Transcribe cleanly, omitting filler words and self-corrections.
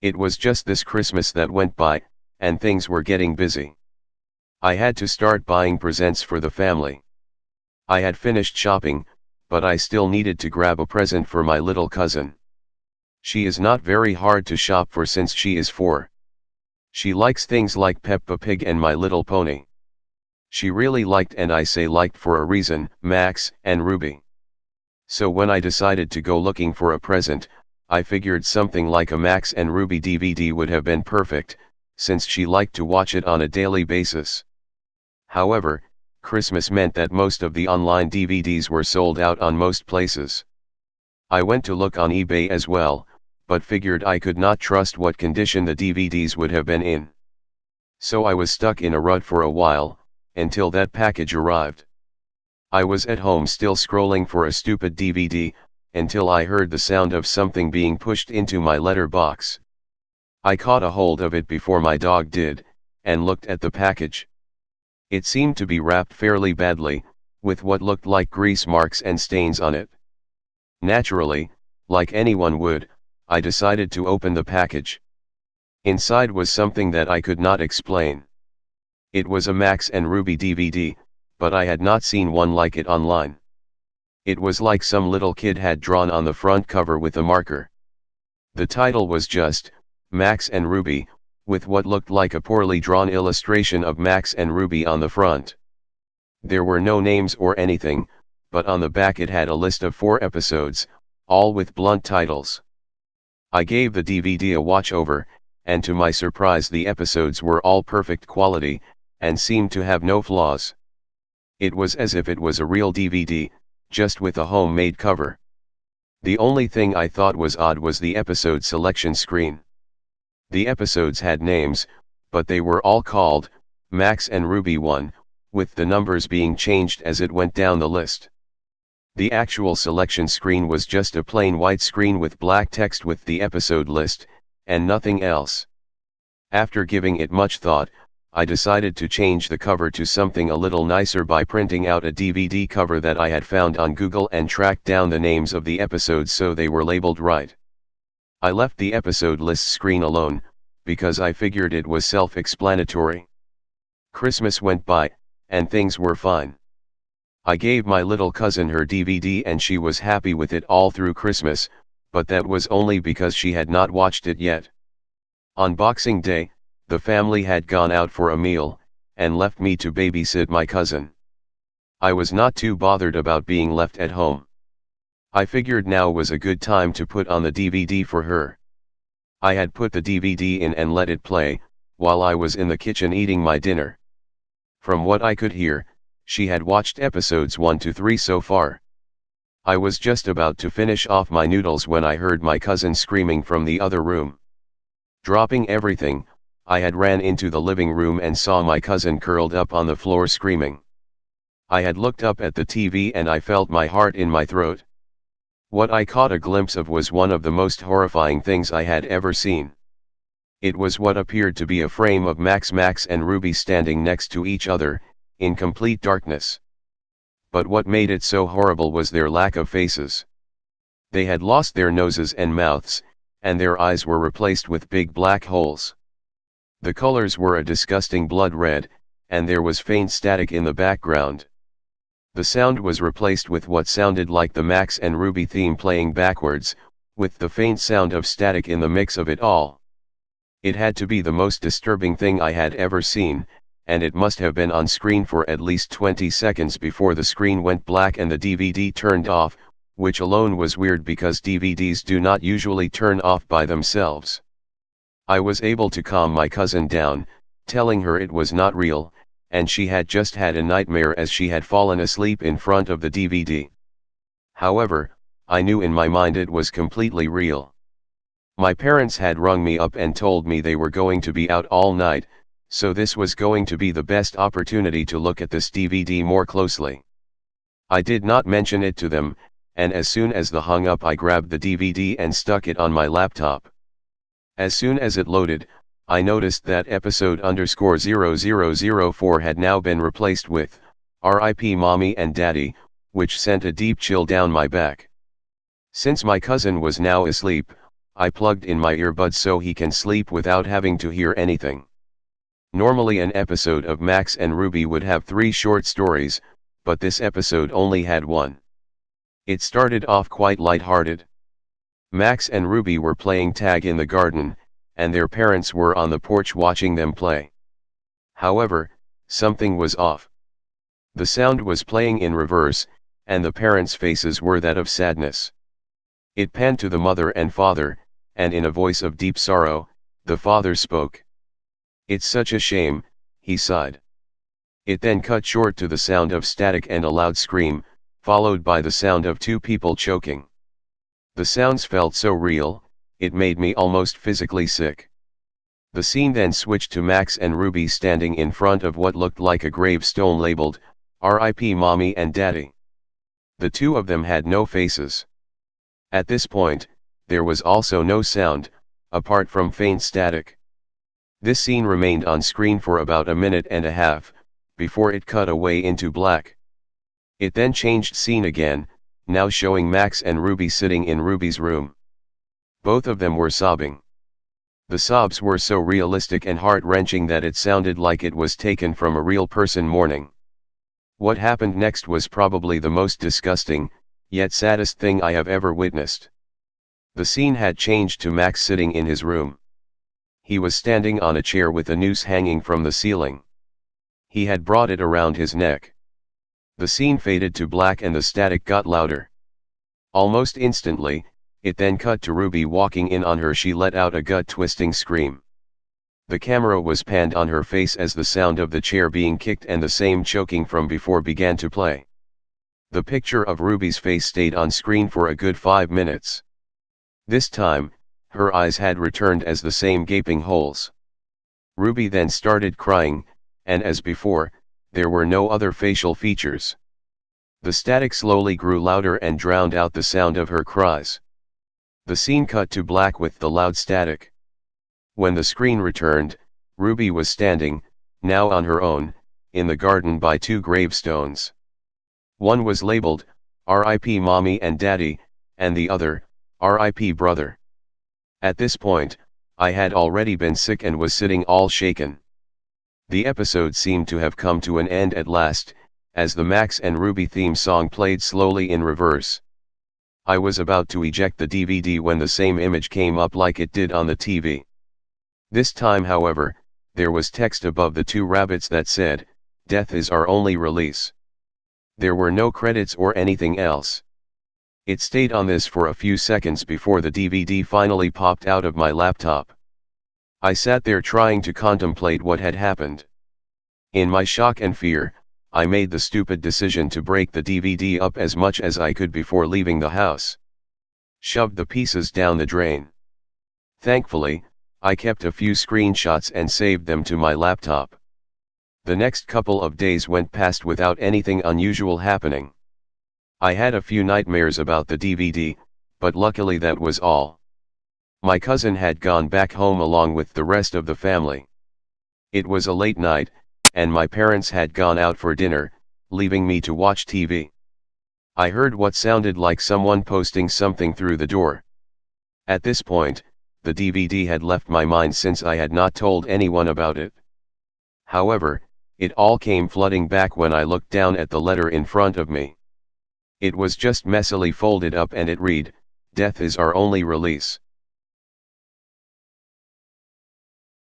It was just this Christmas that went by, and things were getting busy. I had to start buying presents for the family. I had finished shopping, but I still needed to grab a present for my little cousin. She is not very hard to shop for since she is 4. She likes things like Peppa Pig and My Little Pony. She really liked, and I say liked for a reason, Max and Ruby. So when I decided to go looking for a present, I figured something like a Max and Ruby DVD would have been perfect, since she liked to watch it on a daily basis. However, Christmas meant that most of the online DVDs were sold out on most places. I went to look on eBay as well, but figured I could not trust what condition the DVDs would have been in. So I was stuck in a rut for a while, until that package arrived. I was at home still scrolling for a stupid DVD, until I heard the sound of something being pushed into my letterbox. I caught a hold of it before my dog did, and looked at the package. It seemed to be wrapped fairly badly, with what looked like grease marks and stains on it. Naturally, like anyone would, I decided to open the package. Inside was something that I could not explain. It was a Max and Ruby DVD, but I had not seen one like it online. It was like some little kid had drawn on the front cover with a marker. The title was just, Max and Ruby, with what looked like a poorly drawn illustration of Max and Ruby on the front. There were no names or anything, but on the back it had a list of 4 episodes, all with blunt titles. I gave the DVD a watch over, and to my surprise the episodes were all perfect quality, and seemed to have no flaws. It was as if it was a real DVD, just with a homemade cover. The only thing I thought was odd was the episode selection screen. The episodes had names, but they were all called, Max and Ruby 1, with the numbers being changed as it went down the list. The actual selection screen was just a plain white screen with black text with the episode list, and nothing else. After giving it much thought, I decided to change the cover to something a little nicer by printing out a DVD cover that I had found on Google and tracked down the names of the episodes so they were labeled right. I left the episode list screen alone, because I figured it was self-explanatory. Christmas went by, and things were fine. I gave my little cousin her DVD and she was happy with it all through Christmas, but that was only because she had not watched it yet. On Boxing Day, the family had gone out for a meal, and left me to babysit my cousin. I was not too bothered about being left at home. I figured now was a good time to put on the DVD for her. I had put the DVD in and let it play, while I was in the kitchen eating my dinner. From what I could hear, she had watched episodes 1 to 3 so far. I was just about to finish off my noodles when I heard my cousin screaming from the other room. Dropping everything, I had ran into the living room and saw my cousin curled up on the floor screaming. I had looked up at the TV and I felt my heart in my throat. What I caught a glimpse of was one of the most horrifying things I had ever seen. It was what appeared to be a frame of Max and Ruby standing next to each other, in complete darkness. But what made it so horrible was their lack of faces. They had lost their noses and mouths, and their eyes were replaced with big black holes. The colors were a disgusting blood red, and there was faint static in the background. The sound was replaced with what sounded like the Max and Ruby theme playing backwards, with the faint sound of static in the mix of it all. It had to be the most disturbing thing I had ever seen, and it must have been on screen for at least 20 seconds before the screen went black and the DVD turned off, which alone was weird because DVDs do not usually turn off by themselves. I was able to calm my cousin down, telling her it was not real, and she had just had a nightmare as she had fallen asleep in front of the DVD. However, I knew in my mind it was completely real. My parents had rung me up and told me they were going to be out all night, so this was going to be the best opportunity to look at this DVD more closely. I did not mention it to them, and as soon as the hung up I grabbed the DVD and stuck it on my laptop. As soon as it loaded, I noticed that episode_0004 had now been replaced with, R.I.P. Mommy and Daddy, which sent a deep chill down my back. Since my cousin was now asleep, I plugged in my earbuds so he can sleep without having to hear anything. Normally an episode of Max and Ruby would have 3 short stories, but this episode only had 1. It started off quite light-hearted. Max and Ruby were playing tag in the garden, and their parents were on the porch watching them play. However, something was off. The sound was playing in reverse, and the parents' faces were that of sadness. It panned to the mother and father, and in a voice of deep sorrow, the father spoke. "It's such a shame," he sighed. It then cut short to the sound of static and a loud scream, followed by the sound of 2 people choking. The sounds felt so real, it made me almost physically sick. The scene then switched to Max and Ruby standing in front of what looked like a gravestone labeled, "R.I.P. Mommy and Daddy." The 2 of them had no faces. At this point, there was also no sound, apart from faint static. This scene remained on screen for about a minute and a half, before it cut away into black. It then changed scene again, now showing Max and Ruby sitting in Ruby's room. Both of them were sobbing. The sobs were so realistic and heart-wrenching that it sounded like it was taken from a real person mourning. What happened next was probably the most disgusting, yet saddest thing I have ever witnessed. The scene had changed to Max sitting in his room. He was standing on a chair with a noose hanging from the ceiling. He had brought it around his neck. The scene faded to black and the static got louder. Almost instantly, it then cut to Ruby walking in on her. She let out a gut-twisting scream. The camera was panned on her face as the sound of the chair being kicked and the same choking from before began to play. The picture of Ruby's face stayed on screen for a good 5 minutes. This time, her eyes had returned as the same gaping holes. Ruby then started crying, and as before, there were no other facial features. The static slowly grew louder and drowned out the sound of her cries. The scene cut to black with the loud static. When the screen returned, Ruby was standing, now on her own, in the garden by 2 gravestones. One was labeled, "R.I.P. Mommy and Daddy," and the other, "R.I.P. Brother." At this point, I had already been sick and was sitting all shaken. The episode seemed to have come to an end at last, as the Max and Ruby theme song played slowly in reverse. I was about to eject the DVD when the same image came up like it did on the TV. This time, however, there was text above the 2 rabbits that said, "Death is our only release." There were no credits or anything else. It stayed on this for a few seconds before the DVD finally popped out of my laptop. I sat there trying to contemplate what had happened. In my shock and fear, I made the stupid decision to break the DVD up as much as I could before leaving the house. Shoved the pieces down the drain. Thankfully, I kept a few screenshots and saved them to my laptop. The next couple of days went past without anything unusual happening. I had a few nightmares about the DVD, but luckily that was all. My cousin had gone back home along with the rest of the family. It was a late night, and my parents had gone out for dinner, leaving me to watch TV. I heard what sounded like someone posting something through the door. At this point, the DVD had left my mind since I had not told anyone about it. However, it all came flooding back when I looked down at the letter in front of me. It was just messily folded up and it read, "Death is our only release."